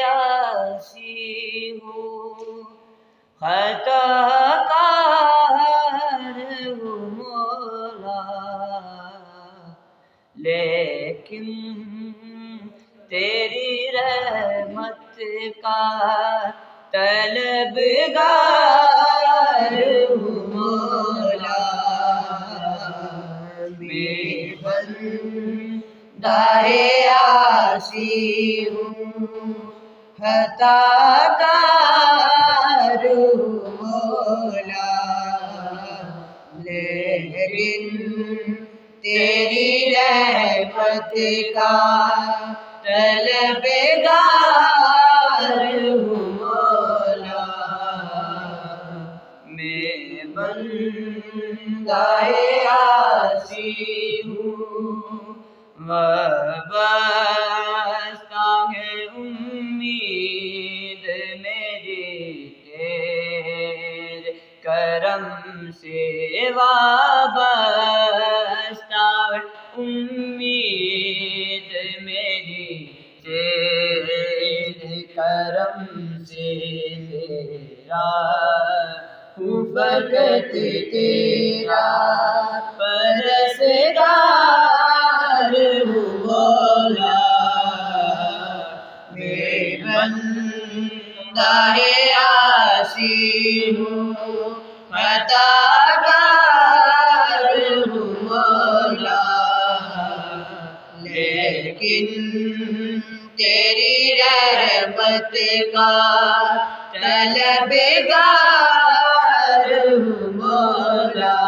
عاصی ہوں، خطا کار ہوں مولا، لیکن تیری رحمت کا طلبگار ہوں مولا، میں بندہ عاصی ہوں، خطا کار ہوں مولا، لیکن تیری رحمت کا طلبگار ہوں مولا، میں بندہ عاصی ہوں، وابستہ ہے امید میری تیرے کرم سے، وابستہ ہے امید میری تیرے کرم سے، تیرا ہوں فقط تیرا پرستگار ہوں مولا، میں بندہ عاصی ہوں، خطا کار ہوں مولا، لیکن تیری رحمت کا طلبگار ہوں مولا،